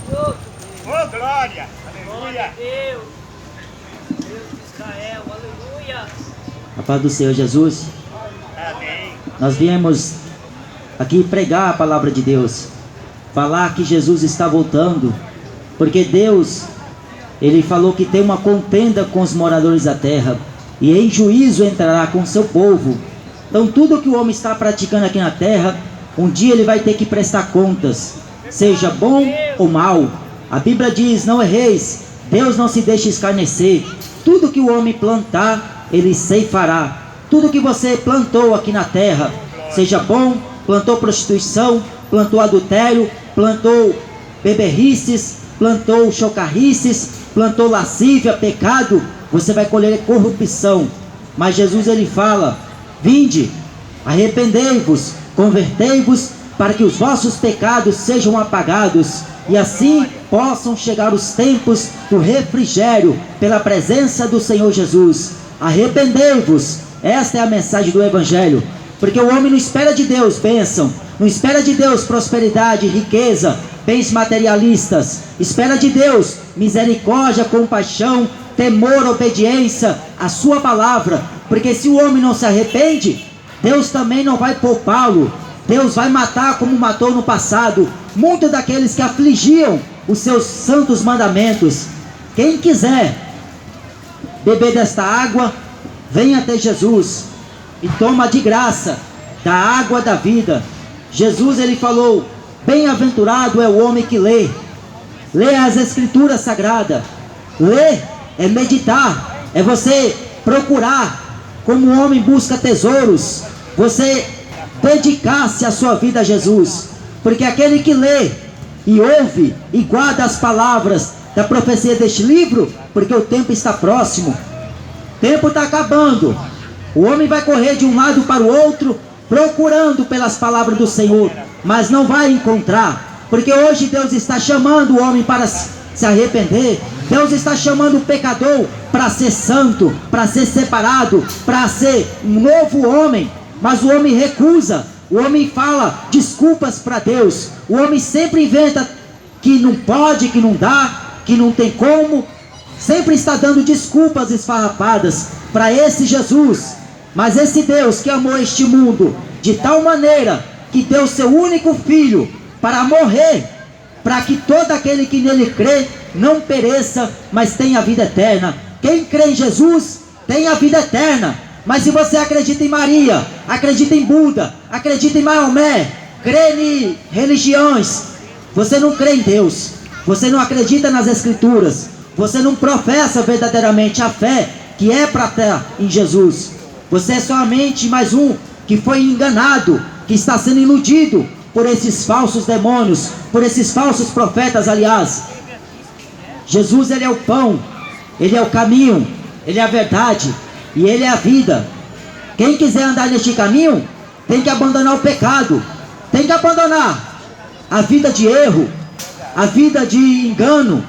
Oh, glória! Glória a Aleluia! Deus. Deus de Israel, aleluia. A paz do Senhor Jesus. Amém! Nós viemos aqui pregar a palavra de Deus, falar que Jesus está voltando, porque Deus, Ele falou que tem uma contenda com os moradores da terra, e em juízo entrará com seu povo. Então tudo que o homem está praticando aqui na terra, um dia ele vai ter que prestar contas, seja bom ou mal. A Bíblia diz: não erreis, Deus não se deixa escarnecer. Tudo que o homem plantar, ele ceifará. Tudo que você plantou aqui na terra, seja bom, plantou prostituição, plantou adultério, plantou beberrices, plantou chocarrices, plantou lascívia, pecado, você vai colher corrupção. Mas Jesus, ele fala: vinde, arrependei-vos, convertei-vos, para que os vossos pecados sejam apagados, e assim possam chegar os tempos do refrigério pela presença do Senhor Jesus. Arrependei-vos. Esta é a mensagem do Evangelho, porque o homem não espera de Deus bênção, não espera de Deus prosperidade, riqueza, bens materialistas. Espera de Deus misericórdia, compaixão, temor, obediência à sua palavra, porque se o homem não se arrepende, Deus também não vai poupá-lo. Deus vai matar como matou no passado muitos daqueles que afligiam os seus santos mandamentos. Quem quiser beber desta água, venha até Jesus e toma de graça da água da vida. Jesus, ele falou: bem-aventurado é o homem que lê as escrituras sagradas. Ler é meditar, é você procurar, como o homem busca tesouros, você dedicar-se a sua vida a Jesus, porque aquele que lê e ouve e guarda as palavras da profecia deste livro, porque o tempo está próximo, o tempo está acabando, o homem vai correr de um lado para o outro, procurando pelas palavras do Senhor, mas não vai encontrar, porque hoje Deus está chamando o homem para se arrepender. Deus está chamando o pecador para ser santo, para ser separado, para ser um novo homem, mas o homem recusa, o homem fala desculpas para Deus, o homem sempre inventa que não pode, que não dá, que não tem como, sempre está dando desculpas esfarrapadas para esse Jesus. Mas esse Deus que amou este mundo de tal maneira que deu seu único filho para morrer, para que todo aquele que nele crê não pereça, mas tenha vida eterna. Quem crê em Jesus tem a vida eterna. Mas se você acredita em Maria, acredita em Buda, acredita em Maomé, crê em religiões, você não crê em Deus, você não acredita nas Escrituras, você não professa verdadeiramente a fé que é para ter em Jesus. Você é somente mais um que foi enganado, que está sendo iludido por esses falsos demônios, por esses falsos profetas. Aliás, Jesus, ele é o pão, ele é o caminho, ele é a verdade e ele é a vida. Quem quiser andar neste caminho tem que abandonar o pecado, tem que abandonar a vida de erro, a vida de engano.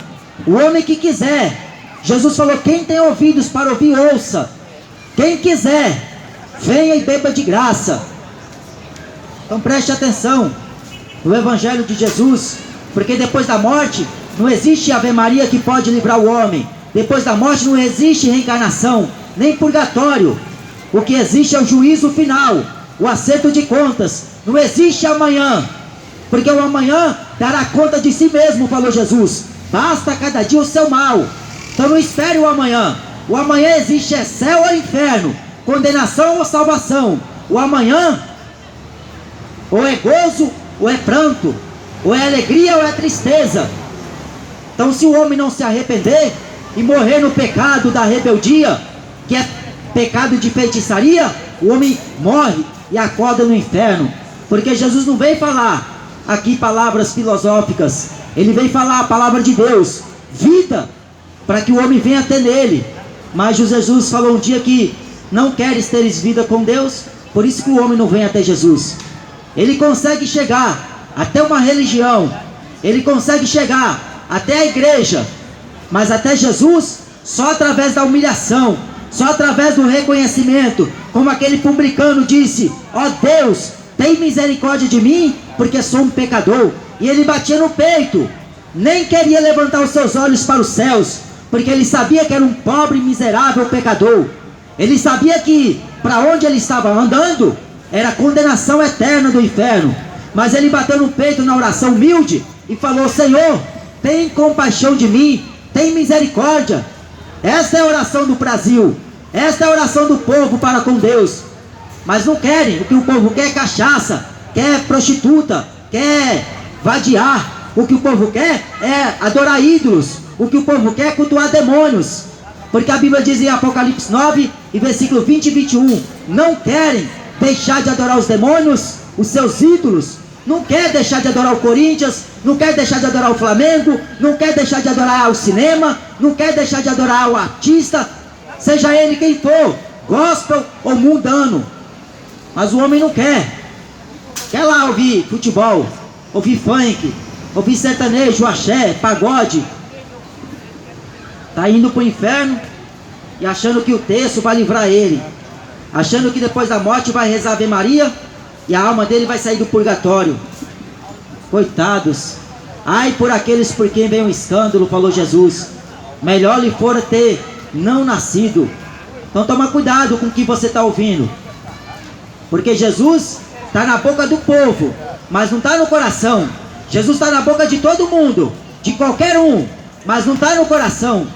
O homem que quiser, Jesus falou: quem tem ouvidos para ouvir, ouça. Quem quiser, venha e beba de graça. Então preste atenção no Evangelho de Jesus, porque depois da morte não existe Ave Maria que pode livrar o homem. Depois da morte não existe reencarnação, nem purgatório. O que existe é o juízo final, o acerto de contas. Não existe amanhã, porque o amanhã dará conta de si mesmo, falou Jesus. Basta cada dia o seu mal. Então não espere o amanhã. O amanhã existe, é céu ou inferno, condenação ou salvação. O amanhã ou é gozo ou é pranto, ou é alegria ou é tristeza. Então se o homem não se arrepender e morrer no pecado da rebeldia, que é pecado de feitiçaria, o homem morre e acorda no inferno. Porque Jesus não veio falar aqui palavras filosóficas, ele veio falar a palavra de Deus, vida, para que o homem venha até nele. Mas Jesus falou um dia que não queres teres vida com Deus, por isso que o homem não vem até Jesus. Ele consegue chegar até uma religião, ele consegue chegar até a igreja, mas até Jesus só através da humilhação, só através do reconhecimento, como aquele publicano disse: ó Deus, tem misericórdia de mim, porque sou um pecador. E ele batia no peito, nem queria levantar os seus olhos para os céus, porque ele sabia que era um pobre, miserável pecador. Ele sabia que para onde ele estava andando era a condenação eterna do inferno. Mas ele bateu no peito na oração humilde e falou: Senhor, tem compaixão de mim, tem misericórdia. Esta é a oração do Brasil, esta é a oração do povo para com Deus. Mas não querem, o que o povo quer é cachaça, quer prostituta, quer vadiar. O que o povo quer é adorar ídolos, o que o povo quer é cultuar demônios. Porque a Bíblia diz em Apocalipse 9, e versículo 20 e 21, não querem deixar de adorar os demônios, os seus ídolos, não quer deixar de adorar o Corinthians, não quer deixar de adorar o Flamengo, não quer deixar de adorar o cinema, não quer deixar de adorar o artista, seja ele quem for, gospel ou mundano. Mas o homem não quer. Quer lá ouvir futebol, ouvir funk, ouvir sertanejo, axé, pagode. Está indo para o inferno e achando que o texto vai livrar ele, achando que depois da morte vai rezar Ave Maria e a alma dele vai sair do purgatório. Coitados, ai por aqueles por quem vem um escândalo, falou Jesus. Melhor lhe fora ter não nascido. Então toma cuidado com o que você está ouvindo, porque Jesus está na boca do povo, mas não está no coração. Jesus está na boca de todo mundo, de qualquer um, mas não está no coração.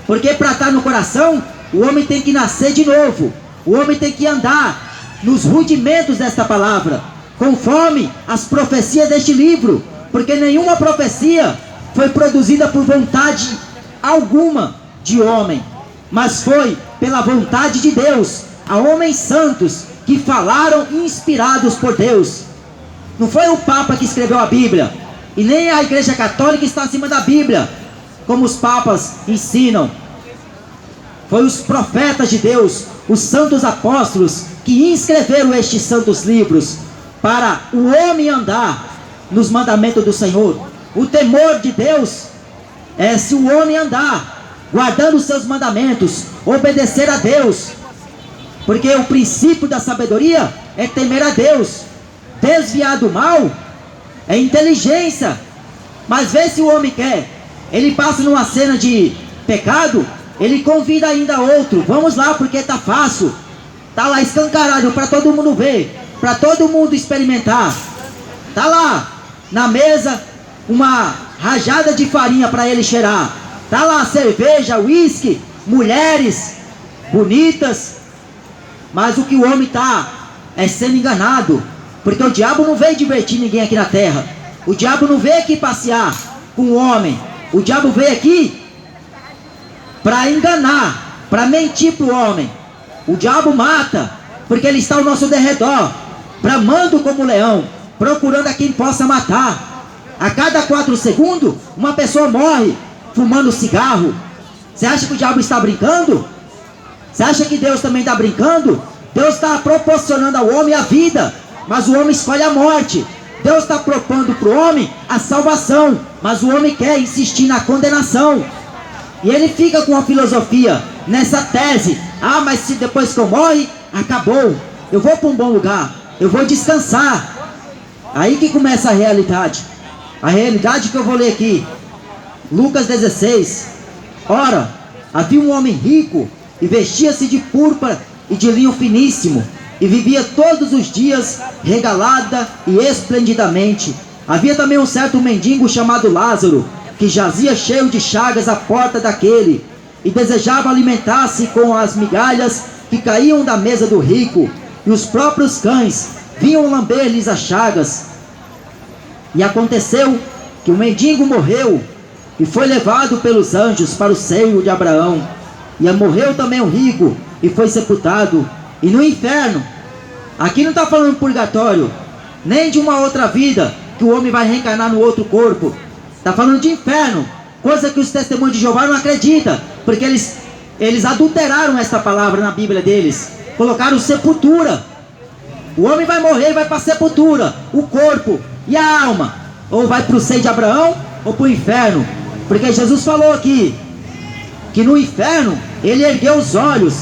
Porque para estar no coração, o homem tem que nascer de novo. O homem tem que andar nos rudimentos desta palavra, conforme as profecias deste livro. Porque nenhuma profecia foi produzida por vontade alguma de homem, mas foi pela vontade de Deus, a homens santos que falaram inspirados por Deus. Não foi o Papa que escreveu a Bíblia, e nem a Igreja Católica está acima da Bíblia, como os papas ensinam. Foi os profetas de Deus, os santos apóstolos, que escreveram estes santos livros, para o homem andar nos mandamentos do Senhor. O temor de Deus é se o homem andar guardando os seus mandamentos, obedecer a Deus. Porque o princípio da sabedoria é temer a Deus. Desviar do mal é inteligência. Mas vê se o homem quer, ele passa numa cena de pecado, ele convida ainda outro: vamos lá porque está fácil, está lá escancarado para todo mundo ver, para todo mundo experimentar. Está lá na mesa uma rajada de farinha para ele cheirar, está lá cerveja, uísque, mulheres bonitas. Mas o que o homem está é sendo enganado, porque o diabo não veio divertir ninguém aqui na terra. O diabo não veio aqui passear com o homem. O diabo veio aqui para enganar, para mentir para o homem. O diabo mata, porque ele está ao nosso derredor, bramando como leão, procurando a quem possa matar. A cada 4 segundos, uma pessoa morre fumando cigarro. Você acha que o diabo está brincando? Você acha que Deus também está brincando? Deus está proporcionando ao homem a vida, mas o homem escolhe a morte. Deus está propondo para o homem a salvação, mas o homem quer insistir na condenação. E ele fica com a filosofia, nessa tese: ah, mas se depois que eu morrer, acabou, eu vou para um bom lugar, eu vou descansar. Aí que começa a realidade. A realidade que eu vou ler aqui, Lucas 16. Ora, havia um homem rico, e vestia-se de púrpura e de linho finíssimo, e vivia todos os dias regalada e esplendidamente. Havia também um certo mendigo chamado Lázaro, que jazia cheio de chagas à porta daquele, e desejava alimentar-se com as migalhas que caíam da mesa do rico, e os próprios cães vinham lamber-lhes as chagas. E aconteceu que o mendigo morreu, e foi levado pelos anjos para o seio de Abraão. E morreu também o rico, e foi sepultado. E no inferno, aqui não está falando purgatório, nem de uma outra vida, que o homem vai reencarnar no outro corpo. Está falando de inferno, coisa que os testemunhos de Jeová não acreditam, porque eles adulteraram esta palavra na Bíblia deles, colocaram sepultura. O homem vai morrer e vai para a sepultura, o corpo e a alma, ou vai para o seio de Abraão, ou para o inferno. Porque Jesus falou aqui, que no inferno ele ergueu os olhos,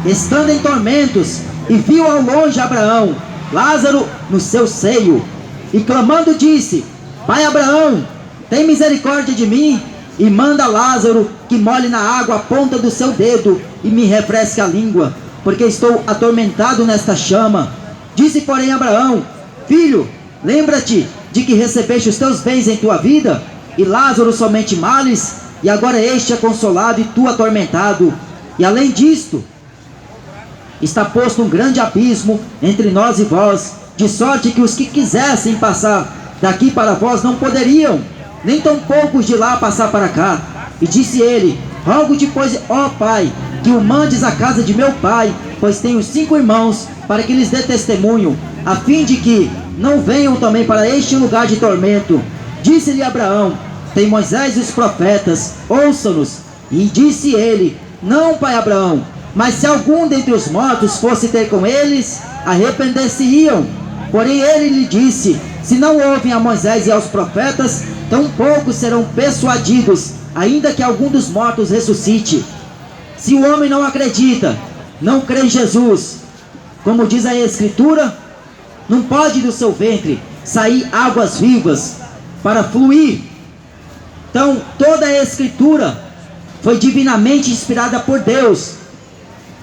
estando em tormentos, e viu ao longe Abraão, Lázaro no seu seio, e clamando disse: Pai Abraão, tem misericórdia de mim e manda Lázaro que molhe na água a ponta do seu dedo e me refresque a língua, porque estou atormentado nesta chama. Disse, porém, Abraão: filho, lembra-te de que recebeste os teus bens em tua vida, e Lázaro somente males, e agora este é consolado e tu atormentado. E além disto, está posto um grande abismo entre nós e vós, de sorte que os que quisessem passar daqui para vós não poderiam, nem tampouco os de lá passar para cá. E disse ele: rogo-te, pois, ó Pai, que o mandes à casa de meu pai, pois tenho 5 irmãos, para que lhes dê testemunho, a fim de que não venham também para este lugar de tormento. Disse-lhe Abraão: tem Moisés e os profetas, ouçam-nos. E disse ele: não, pai Abraão, mas se algum dentre os mortos fosse ter com eles, arrepender-se-iam. Porém ele lhe disse: se não ouvem a Moisés e aos profetas, tampouco serão persuadidos, ainda que algum dos mortos ressuscite. Se o homem não acredita, não crê em Jesus, como diz a Escritura, não pode do seu ventre sair águas vivas para fluir. Então toda a Escritura foi divinamente inspirada por Deus.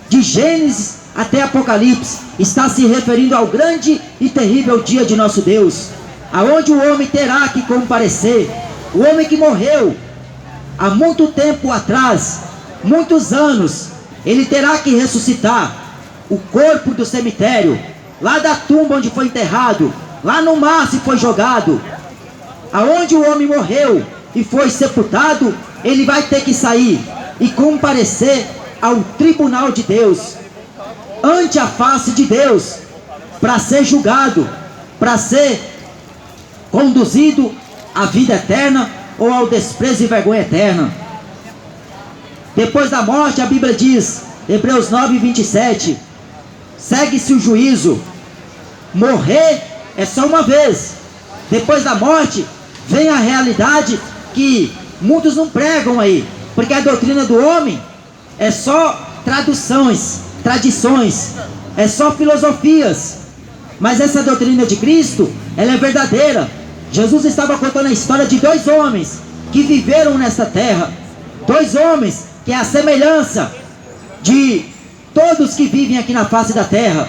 De Gênesis até Apocalipse está se referindo ao grande e terrível dia de nosso Deus, aonde o homem terá que comparecer. O homem que morreu há muito tempo atrás, muitos anos, ele terá que ressuscitar. O corpo do cemitério, lá da tumba onde foi enterrado, lá no mar se foi jogado, aonde o homem morreu e foi sepultado, ele vai ter que sair e comparecer ao tribunal de Deus, ante a face de Deus, para ser julgado, para ser conduzido à vida eterna ou ao desprezo e vergonha eterna. Depois da morte, a Bíblia diz, Hebreus 9:27, segue-se o juízo. Morrer é só uma vez. Depois da morte vem a realidade que muitos não pregam aí, porque a doutrina do homem é só tradições, é só filosofias. Mas essa doutrina de Cristo, ela é verdadeira. Jesus estava contando a história de 2 homens que viveram nesta terra, 2 homens que é a semelhança de todos que vivem aqui na face da terra.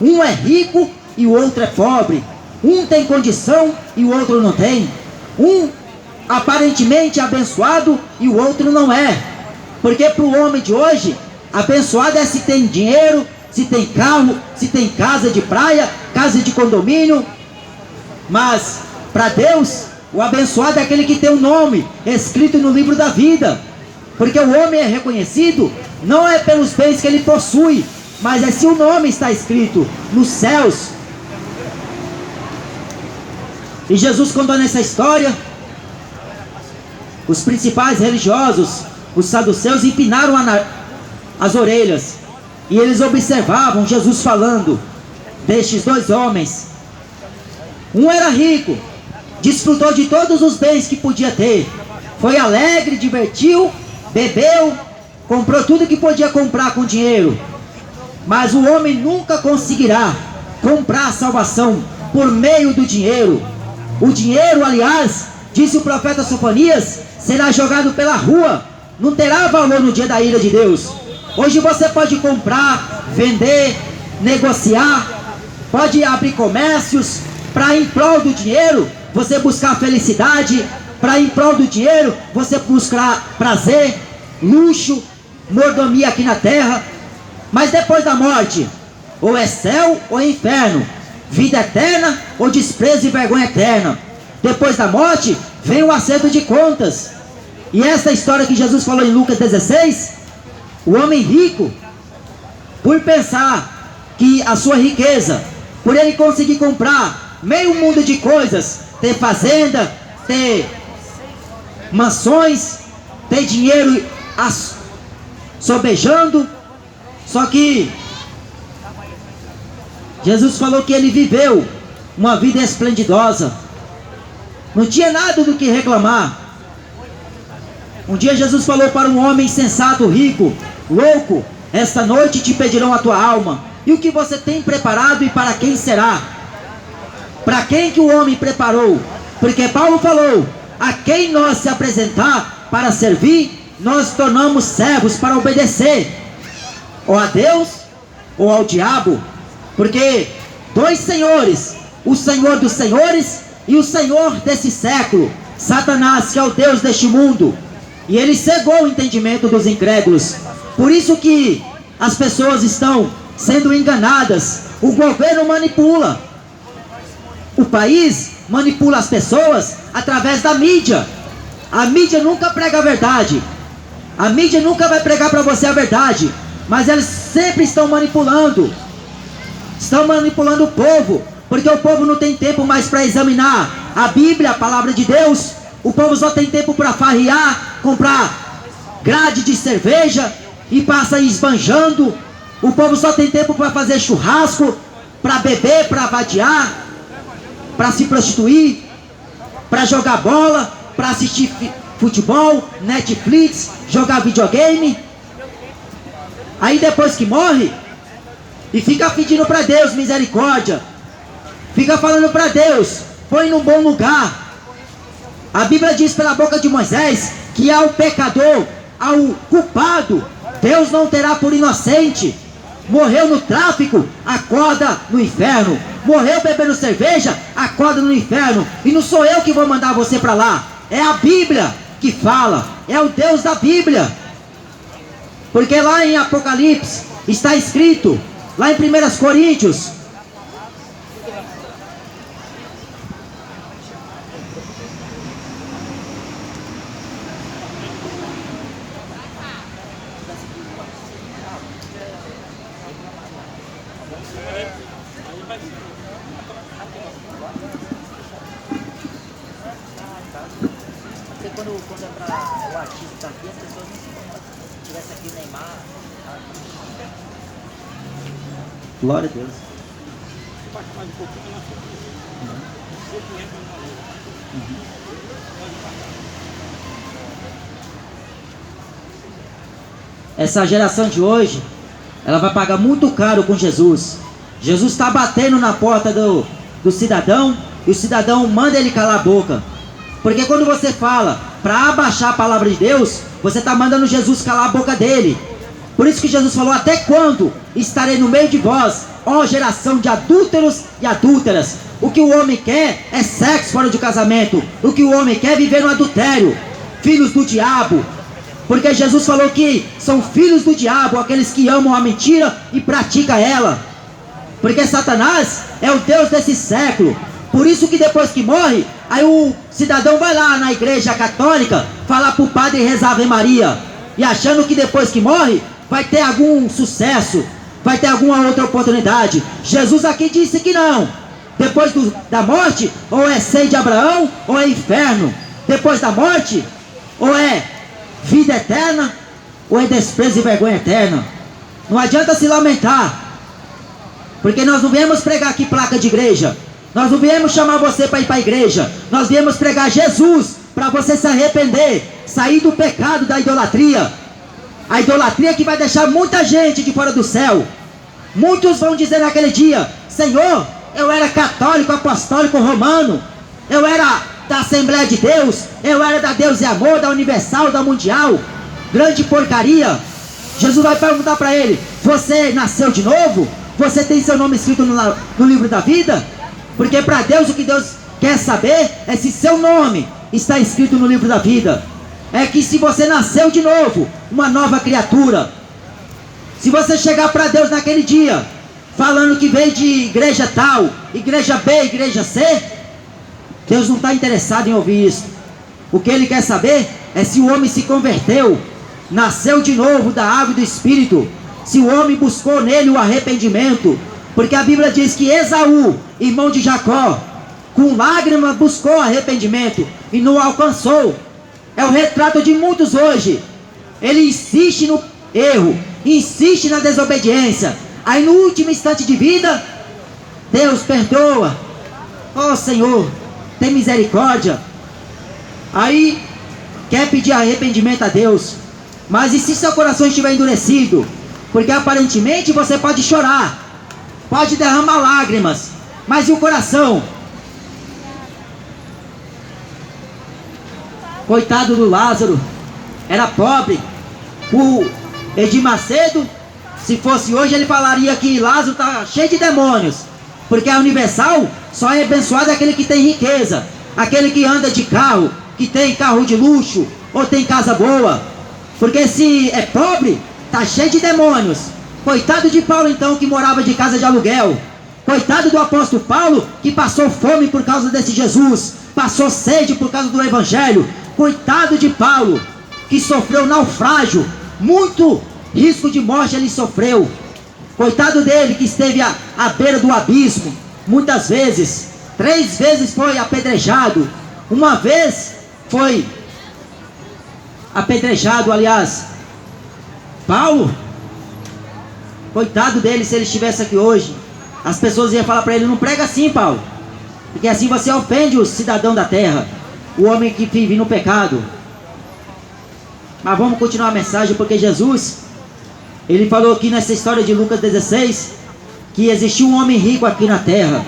Um é rico e o outro é pobre. Um tem condição e o outro não tem. Um aparentemente abençoado e o outro não é. Porque para o homem de hoje, abençoado é se tem dinheiro, se tem carro, se tem casa de praia, casa de condomínio. Mas para Deus, o abençoado é aquele que tem um nome escrito no livro da vida. Porque o homem é reconhecido não é pelos bens que ele possui, mas é se o nome está escrito nos céus. E Jesus contando essa história, os principais religiosos, os saduceus, empinaram as orelhas, e eles observavam Jesus falando destes 2 homens. Um era rico, desfrutou de todos os bens que podia ter, foi alegre, divertiu, bebeu, comprou tudo que podia comprar com dinheiro. Mas o homem nunca conseguirá comprar a salvação por meio do dinheiro. O dinheiro, aliás, disse o profeta Sofonias, será jogado pela rua, não terá valor no dia da ira de Deus. Hoje você pode comprar, vender, negociar, pode abrir comércios para, em prol do dinheiro, você buscar felicidade, para, em prol do dinheiro, você buscar prazer, luxo, mordomia aqui na terra. Mas depois da morte, ou é céu ou é inferno, vida eterna ou desprezo e vergonha eterna. Depois da morte vem o acerto de contas. E essa história que Jesus falou em Lucas 16, o homem rico, por pensar que a sua riqueza, por ele conseguir comprar meio mundo de coisas, ter fazenda, ter mansões, ter dinheiro sobejando, só que Jesus falou que ele viveu uma vida esplendidosa, não tinha nada do que reclamar. Um dia Jesus falou para um homem insensato, rico, louco: esta noite te pedirão a tua alma, e o que você tem preparado e para quem será? Para quem que o homem preparou? Porque Paulo falou a quem nós se apresentar para servir, nós tornamos servos para obedecer, ou a Deus ou ao diabo, porque dois senhores, o Senhor dos senhores e o Senhor desse século, Satanás, que é o Deus deste mundo, e ele cegou o entendimento dos incrédulos. Por isso que as pessoas estão sendo enganadas, o governo manipula, o país manipula as pessoas através da mídia. A mídia nunca prega a verdade, a mídia nunca vai pregar para você a verdade, mas eles sempre estão manipulando o povo, porque o povo não tem tempo mais para examinar a Bíblia, a palavra de Deus. O povo só tem tempo para farriar, comprar grade de cerveja e passa esbanjando. O povo só tem tempo para fazer churrasco, para beber, para vadiar, para se prostituir, para jogar bola, para assistir futebol, Netflix, jogar videogame. Aí depois que morre, e fica pedindo para Deus misericórdia, fica falando para Deus, põe num bom lugar. A Bíblia diz pela boca de Moisés que ao pecador, ao culpado, Deus não terá por inocente. Morreu no tráfico, acorda no inferno. Morreu bebendo cerveja, acorda no inferno. E não sou eu que vou mandar você para lá, é a Bíblia que fala, é o Deus da Bíblia. Porque lá em Apocalipse está escrito, lá em 1 Coríntios, Porque quando é para o artista aqui, as pessoas não se incomodam. Se tivesse aqui o Neymar. glória a Deus. Essa geração de hoje, ela vai pagar muito caro com Jesus. Jesus está batendo na porta do cidadão, e o cidadão manda ele calar a boca. Porque quando você fala para abaixar a palavra de Deus, você está mandando Jesus calar a boca dele. Por isso que Jesus falou, até quando estarei no meio de vós, ó geração de adúlteros e adúlteras. O que o homem quer é sexo fora de casamento. O que o homem quer é viver no adultério. Filhos do diabo. Porque Jesus falou que são filhos do diabo aqueles que amam a mentira e praticam ela. Porque Satanás é o Deus desse século. Por isso que depois que morre, aí o cidadão vai lá na igreja católica falar para o padre rezar Ave Maria, e achando que depois que morre vai ter algum sucesso, vai ter alguma outra oportunidade. Jesus aqui disse que não. Depois da morte, ou é seio de Abraão, ou é inferno. Depois da morte, ou é vida eterna, ou é desprezo e vergonha eterna. Não adianta se lamentar, porque nós não viemos pregar aqui placa de igreja. Nós não viemos chamar você para ir para a igreja. Nós viemos pregar Jesus, para você se arrepender, sair do pecado da idolatria. A idolatria que vai deixar muita gente de fora do céu. Muitos vão dizer naquele dia, Senhor, eu era católico, apostólico, romano, eu era da Assembleia de Deus, eu era da Deus e Amor, da Universal, da Mundial, grande porcaria. Jesus vai perguntar para ele, você nasceu de novo? Você tem seu nome escrito no livro da vida? Porque para Deus o que Deus quer saber é se seu nome está escrito no livro da vida. É que se você nasceu de novo, uma nova criatura. Se você chegar para Deus naquele dia, falando que veio de igreja tal, igreja B, igreja C, Deus não está interessado em ouvir isso. O que Ele quer saber é se o homem se converteu, nasceu de novo da água e do Espírito, se o homem buscou nele o arrependimento. Porque a Bíblia diz que Esaú, irmão de Jacó, com lágrimas buscou arrependimento e não alcançou. É o retrato de muitos hoje. Ele insiste no erro, insiste na desobediência. Aí no último instante de vida, Deus perdoa. Oh Senhor, tem misericórdia. Aí quer pedir arrependimento a Deus. Mas e se seu coração estiver endurecido? Porque aparentemente você pode chorar, pode derramar lágrimas, mas e o coração? Coitado do Lázaro, era pobre. O Edir Macedo, se fosse hoje, ele falaria que Lázaro está cheio de demônios, porque a Universal só é abençoado aquele que tem riqueza, aquele que anda de carro, que tem carro de luxo, ou tem casa boa, porque se é pobre, está cheio de demônios. Coitado de Paulo então, que morava de casa de aluguel. Coitado do apóstolo Paulo, que passou fome por causa desse Jesus, passou sede por causa do Evangelho. Coitado de Paulo, que sofreu naufrágio, muito risco de morte ele sofreu. Coitado dele, que esteve à beira do abismo, muitas vezes. 3 vezes foi apedrejado. Uma vez foi apedrejado, aliás. Paulo, coitado dele, se ele estivesse aqui hoje, as pessoas iam falar para ele: não prega assim, Paulo, porque assim você ofende o cidadão da terra, o homem que vive no pecado. Mas vamos continuar a mensagem, porque Jesus, ele falou aqui nessa história de Lucas 16, que existiu um homem rico aqui na terra.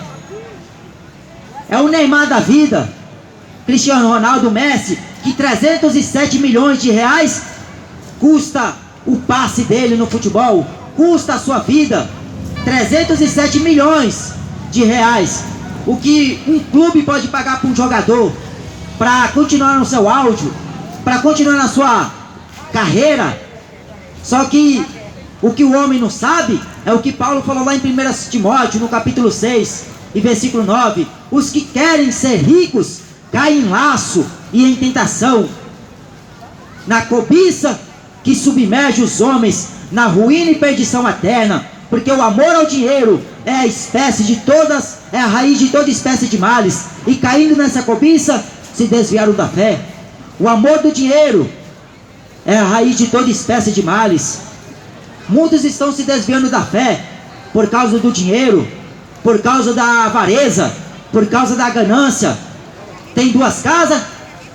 É o Neymar da vida, Cristiano Ronaldo, Messi, que 307 milhões de reais custa o passe dele no futebol, custa a sua vida. 307 milhões de reais, o que um clube pode pagar para um jogador, para continuar no seu áudio, para continuar na sua carreira. Só que o que o homem não sabe é o que Paulo falou lá em 1 Timóteo, no capítulo 6 e versículo 9: os que querem ser ricos caem em laço e em tentação, na cobiça que submerge os homens na ruína e perdição eterna, porque o amor ao dinheiro é a raiz de toda espécie de males, e caindo nessa cobiça se desviaram da fé. O amor do dinheiro é a raiz de toda espécie de males. Muitos estão se desviando da fé por causa do dinheiro, por causa da avareza, por causa da ganância. Tem 2 casas,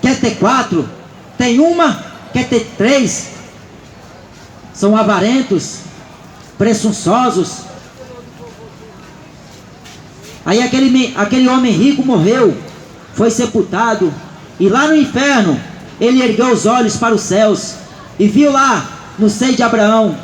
quer ter 4, tem uma, quer ter 3. São avarentos, presunçosos. Aí aquele homem rico morreu, foi sepultado, e lá no inferno ele ergueu os olhos para os céus e viu lá no seio de Abraão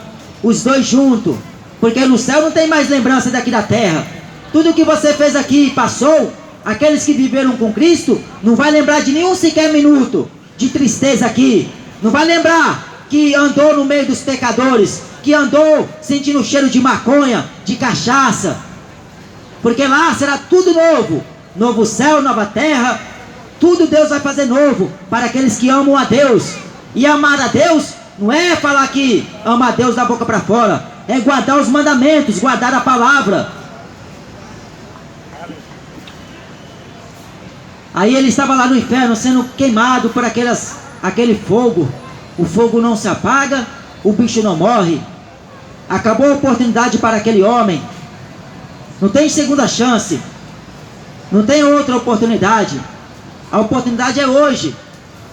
os dois juntos, porque no céu não tem mais lembrança daqui da terra. Tudo que você fez aqui passou. Aqueles que viveram com Cristo não vai lembrar de nenhum sequer minuto de tristeza aqui, não vai lembrar que andou no meio dos pecadores, que andou sentindo o cheiro de maconha, de cachaça, porque lá será tudo novo, novo céu, nova terra, tudo Deus vai fazer novo para aqueles que amam a Deus. E amar a Deus não é falar que ama a Deus da boca para fora, é guardar os mandamentos, guardar a palavra. Aí ele estava lá no inferno sendo queimado por aquele fogo. O fogo não se apaga, o bicho não morre. Acabou a oportunidade para aquele homem. Não tem segunda chance, não tem outra oportunidade. A oportunidade é hoje.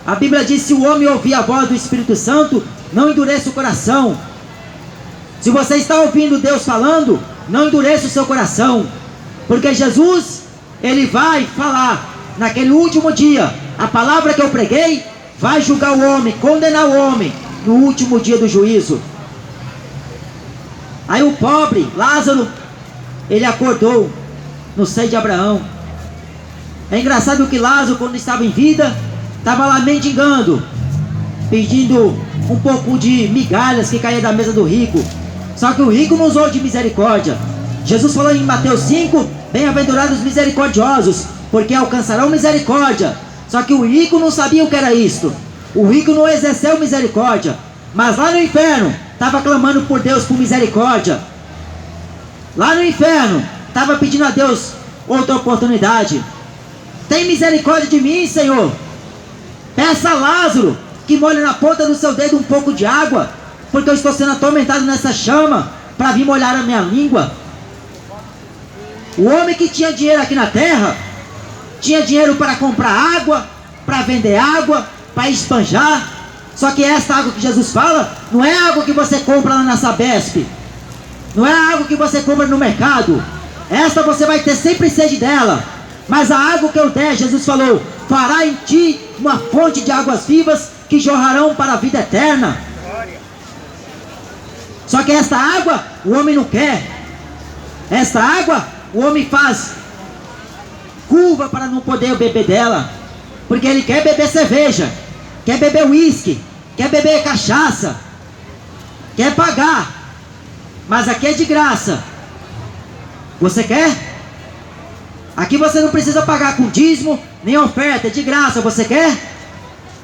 A Bíblia diz: se o homem ouvir a voz do Espírito Santo, não endureça o coração. Se você está ouvindo Deus falando, não endureça o seu coração, porque Jesus, ele vai falar naquele último dia: a palavra que eu preguei vai julgar o homem, condenar o homem no último dia do juízo. Aí o pobre Lázaro, ele acordou no seio de Abraão. É engraçado que Lázaro, quando estava em vida, estava lá mendigando, pedindo um pouco de migalhas que caía da mesa do rico. Só que o rico não usou de misericórdia. Jesus falou em Mateus 5: bem-aventurados os misericordiosos, porque alcançarão misericórdia. Só que o rico não sabia o que era isto. O rico não exerceu misericórdia, mas lá no inferno estava clamando por Deus por misericórdia. Lá no inferno estava pedindo a Deus outra oportunidade. Tem misericórdia de mim, Senhor. Peça a Lázaro que molhe na ponta do seu dedo um pouco de água, porque eu estou sendo atormentado nessa chama, para vir molhar a minha língua. O homem que tinha dinheiro aqui na terra tinha dinheiro para comprar água, para vender água, para espanjar. Só que essa água que Jesus fala não é água que você compra lá na Sabesp, não é água que você compra no mercado. Esta você vai ter sempre sede dela, mas a água que eu der, Jesus falou, fará em ti uma fonte de águas vivas que jorrarão para a vida eterna. Só que esta água o homem não quer. Esta água o homem faz curva para não poder beber dela, porque ele quer beber cerveja, quer beber uísque, quer beber cachaça, quer pagar. Mas aqui é de graça. Você quer? Aqui você não precisa pagar com dízimo nem oferta, é de graça. Você quer?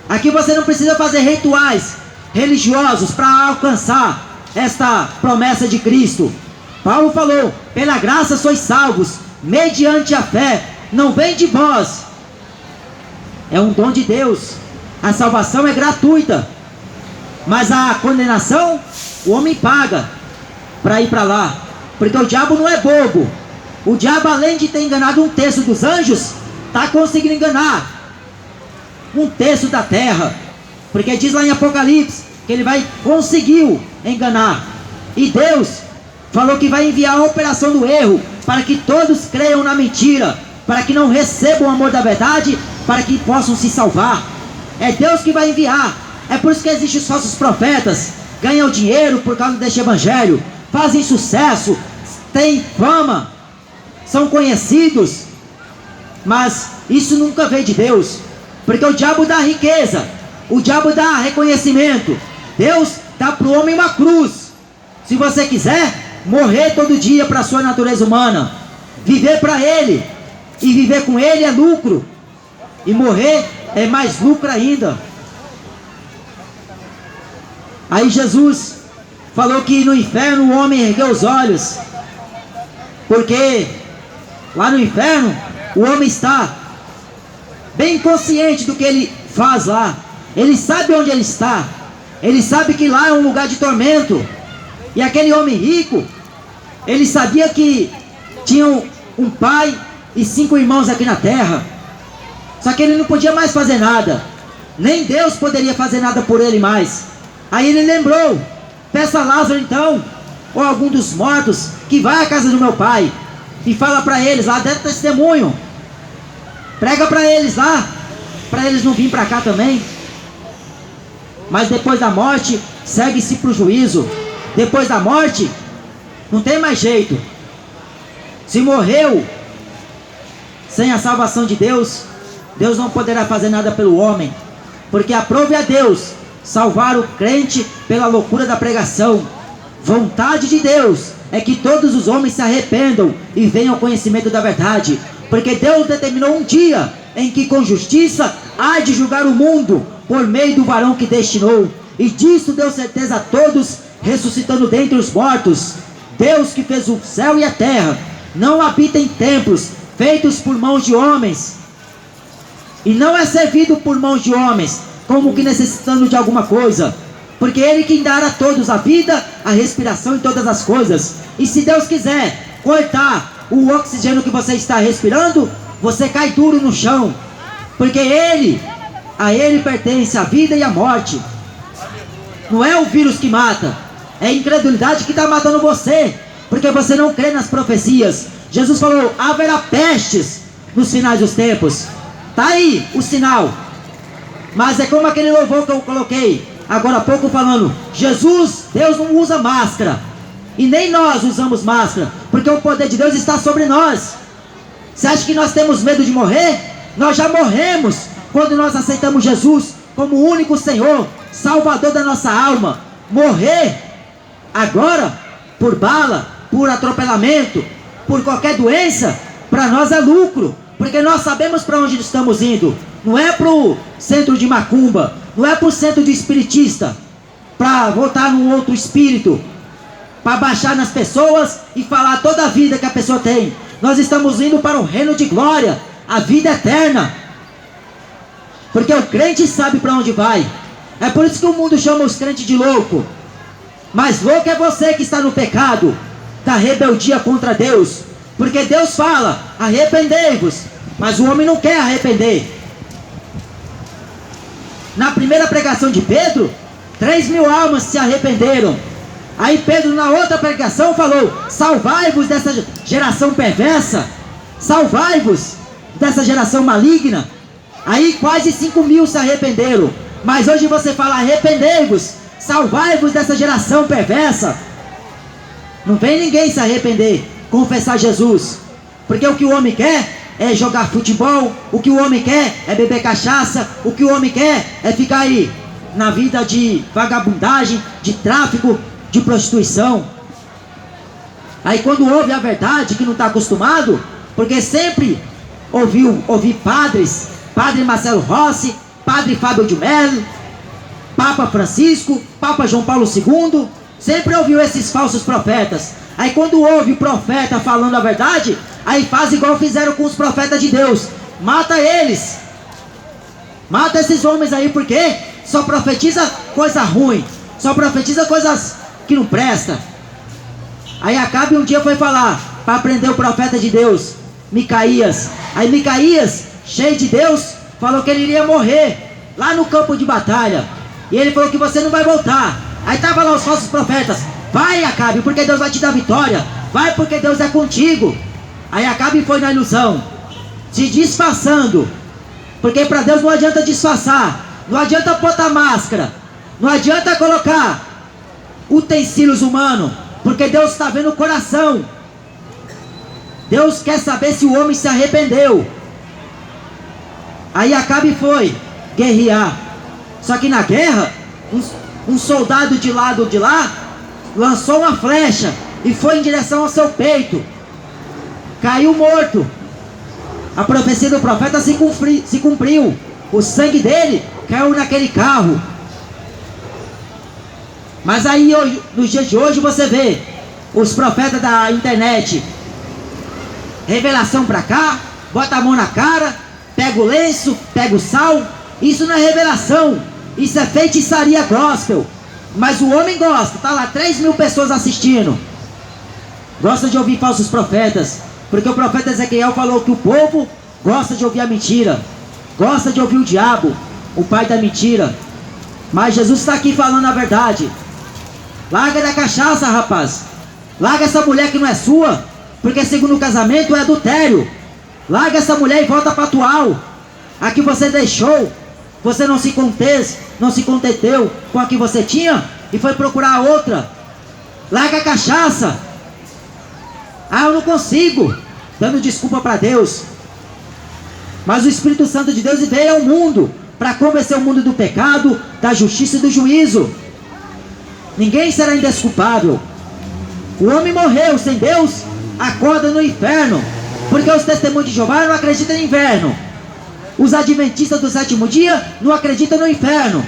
Aqui você não precisa fazer rituais religiosos para alcançar esta promessa de Cristo. Paulo falou: pela graça sois salvos, mediante a fé, não vem de vós, é um dom de Deus. A salvação é gratuita, mas a condenação o homem paga para ir para lá, porque o diabo não é bobo. O diabo, além de ter enganado um terço dos anjos, está conseguindo enganar um terço da terra, porque diz lá em Apocalipse que ele conseguiu enganar. E Deus falou que vai enviar a operação do erro, para que todos creiam na mentira, para que não recebam o amor da verdade, para que possam se salvar. É Deus que vai enviar. É por isso que existem os falsos profetas, ganham dinheiro por causa deste evangelho, fazem sucesso, têm fama, são conhecidos, mas isso nunca veio de Deus, porque o diabo dá riqueza, o diabo dá reconhecimento. Deus dá para o homem uma cruz. Se você quiser morrer todo dia para a sua natureza humana, viver para Ele, e viver com Ele é lucro, e morrer é mais lucro ainda. Aí Jesus falou que no inferno o homem ergueu os olhos, porque lá no inferno o homem está bem consciente do que ele faz lá. Ele sabe onde ele está, ele sabe que lá é um lugar de tormento. E aquele homem rico, ele sabia que tinha um pai e 5 irmãos aqui na terra, só que ele não podia mais fazer nada, nem Deus poderia fazer nada por ele mais. Aí ele lembrou: peça a Lázaro então, ou algum dos mortos, que vai à casa do meu pai, e fala para eles lá, dá testemunho, prega para eles lá, para eles não virem para cá também. Mas depois da morte, segue-se para o juízo. Depois da morte, não tem mais jeito. Se morreu sem a salvação de Deus, Deus não poderá fazer nada pelo homem, porque aprove a Deus salvar o crente pela loucura da pregação. Vontade de Deus é que todos os homens se arrependam e venham ao conhecimento da verdade, porque Deus determinou um dia em que com justiça há de julgar o mundo por meio do varão que destinou, e disso deu certeza a todos, ressuscitando dentre os mortos. Deus que fez o céu e a terra não habita em templos feitos por mãos de homens, e não é servido por mãos de homens como que necessitando de alguma coisa, porque Ele quem dará a todos a vida, a respiração e todas as coisas. E se Deus quiser cortar o oxigênio que você está respirando, você cai duro no chão, porque a Ele pertence a vida e a morte. Não é o vírus que mata, é a incredulidade que está matando você, porque você não crê nas profecias. Jesus falou: haverá pestes nos finais dos tempos. Está aí o sinal. Mas é como aquele louvor que eu coloquei agora há pouco falando: Jesus, Deus não usa máscara, e nem nós usamos máscara, porque o poder de Deus está sobre nós. Você acha que nós temos medo de morrer? Nós já morremos quando nós aceitamos Jesus como o único Senhor, Salvador da nossa alma. Morrer agora, por bala, por atropelamento, por qualquer doença, para nós é lucro, porque nós sabemos para onde estamos indo. Não é para o centro de macumba, não é para o centro de espiritista, para voltar num outro espírito, para baixar nas pessoas e falar toda a vida que a pessoa tem. Nós estamos indo para o reino de glória, a vida eterna, porque o crente sabe para onde vai. É por isso que o mundo chama os crentes de louco. Mas louco é você que está no pecado da rebeldia contra Deus, porque Deus fala: arrependei-vos, mas o homem não quer arrepender. Na primeira pregação de Pedro, 3.000 almas se arrependeram. Aí Pedro, na outra pregação, falou: salvai-vos dessa geração perversa, salvai-vos dessa geração maligna. Aí quase 5.000 se arrependeram. Mas hoje você fala: arrependei-vos, salvai-vos dessa geração perversa. Não vem ninguém se arrepender, confessar Jesus. Porque o que o homem quer é jogar futebol, o que o homem quer é beber cachaça, o que o homem quer é ficar aí na vida de vagabundagem, de tráfico, de prostituição. Aí quando ouve a verdade, que não está acostumado, porque sempre ouvi padres, Padre Marcelo Rossi, Padre Fábio de Mello, Papa Francisco, Papa João Paulo II, sempre ouviu esses falsos profetas. Aí quando ouve o profeta falando a verdade, aí faz igual fizeram com os profetas de Deus: mata eles, mata esses homens aí, porque só profetiza coisa ruim, só profetiza coisas que não presta. Aí Acabe um dia foi falar para prender o profeta de Deus, Micaías. Aí Micaías, cheio de Deus, falou que ele iria morrer lá no campo de batalha. E ele falou que você não vai voltar. Aí tava lá os falsos profetas: vai, Acabe, porque Deus vai te dar vitória, vai, porque Deus é contigo. Aí Acabe foi na ilusão, se disfarçando, porque para Deus não adianta disfarçar, não adianta botar máscara, não adianta colocar utensílios humanos, porque Deus está vendo o coração. Deus quer saber se o homem se arrependeu. Aí Acabe foi guerrear. Só que na guerra, um soldado de lado de lá lançou uma flecha e foi em direção ao seu peito. Caiu morto. A profecia do profeta se cumpriu. O sangue dele caiu naquele carro. Mas aí hoje, nos dias de hoje, você vê os profetas da internet: revelação pra cá, bota a mão na cara, pega o lenço, pega o sal. Isso não é revelação, isso é feitiçaria gospel. Mas o homem gosta, tá lá 3.000 pessoas assistindo, gosta de ouvir falsos profetas, porque o profeta Ezequiel falou que o povo gosta de ouvir a mentira, gosta de ouvir o diabo, o pai da mentira. Mas Jesus está aqui falando a verdade. Larga da cachaça, rapaz. Larga essa mulher que não é sua, porque segundo o casamento é adultério. Larga essa mulher e volta para a atual, a que você deixou. Você não se contentou com a que você tinha e foi procurar a outra. Larga a cachaça. Ah, eu não consigo, dando desculpa para Deus. Mas o Espírito Santo de Deus veio ao mundo para convencer o mundo do pecado, da justiça e do juízo. Ninguém será indesculpável. O homem morreu sem Deus, acorda no inferno, porque os testemunhos de Jeová não acreditam no inferno. Os adventistas do sétimo dia não acreditam no inferno.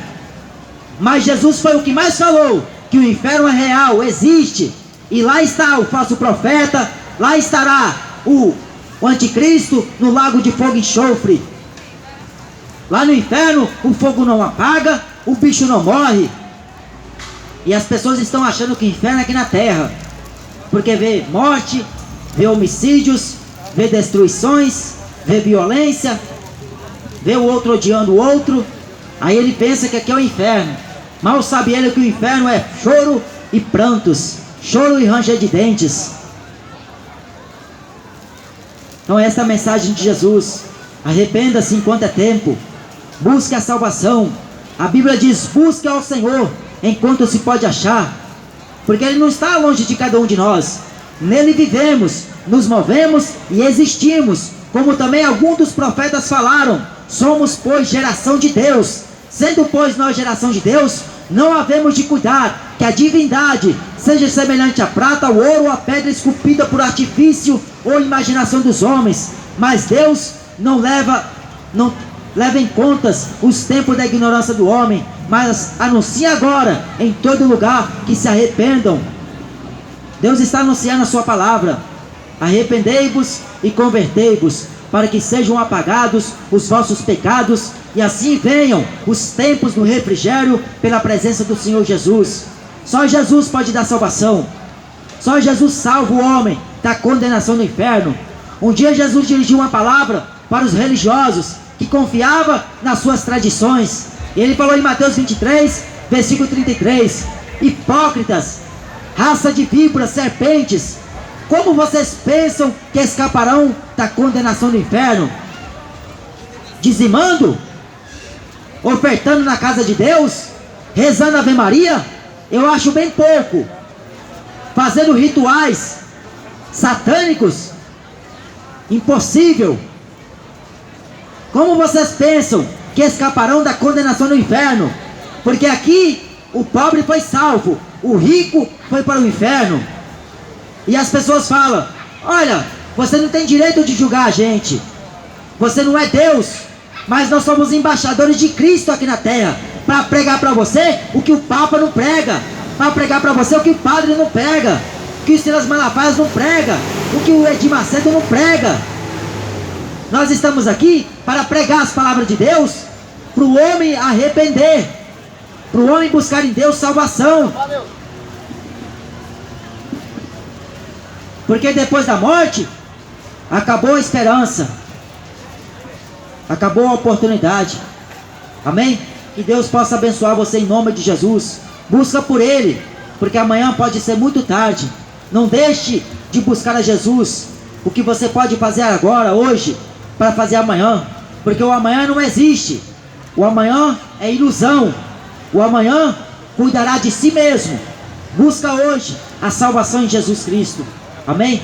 Mas Jesus foi o que mais falou, que o inferno é real, existe. E lá está o falso profeta, lá estará o anticristo no lago de fogo e enxofre. Lá no inferno o fogo não apaga, o bicho não morre. E as pessoas estão achando que o inferno é aqui na terra, porque vê morte, vê homicídios, vê destruições, vê violência, vê o outro odiando o outro. Aí ele pensa que aqui é o inferno. Mal sabe ele que o inferno é choro e prantos, choro e ranger de dentes. Então esta é a mensagem de Jesus: arrependa-se enquanto é tempo, busque a salvação. A Bíblia diz: busque ao Senhor enquanto se pode achar, porque Ele não está longe de cada um de nós. Nele vivemos, nos movemos e existimos, como também alguns dos profetas falaram. Somos, pois, geração de Deus. Sendo, pois, nós geração de Deus, não havemos de cuidar que a divindade seja semelhante à prata, ao ouro ou à pedra esculpida por artifício ou imaginação dos homens. Mas Deus não leva em contas os tempos da ignorância do homem, mas anuncia agora em todo lugar que se arrependam. Deus está anunciando a sua palavra: arrependei-vos e convertei-vos, para que sejam apagados os vossos pecados, e assim venham os tempos do refrigério pela presença do Senhor Jesus. Só Jesus pode dar salvação. Só Jesus salva o homem da condenação do inferno. Um dia Jesus dirigiu uma palavra para os religiosos que confiavam nas suas tradições. E ele falou em Mateus 23, versículo 33: hipócritas, raça de víboras, serpentes, como vocês pensam que escaparão da condenação do inferno? dizimando, ofertando na casa de Deus, rezando Ave Maria, eu acho bem pouco. Fazendo rituais satânicos, impossível. Como vocês pensam que escaparão da condenação no inferno? Porque aqui o pobre foi salvo, o rico foi para o inferno. E as pessoas falam: olha, você não tem direito de julgar a gente, você não é Deus, mas nós somos embaixadores de Cristo aqui na terra, para pregar para você o que o Papa não prega, para pregar para você o que o padre não prega, o que o Silas Malafaia não prega, o que o Edir Macedo não prega. Nós estamos aqui para pregar as palavras de Deus, para o homem arrepender, para o homem buscar em Deus salvação. Porque depois da morte, acabou a esperança, acabou a oportunidade. Amém? Que Deus possa abençoar você em nome de Jesus. Busca por Ele, porque amanhã pode ser muito tarde. Não deixe de buscar a Jesus. O que você pode fazer agora, hoje, para fazer amanhã, porque o amanhã não existe. O amanhã é ilusão. O amanhã cuidará de si mesmo. Busca hoje a salvação em Jesus Cristo. Amém?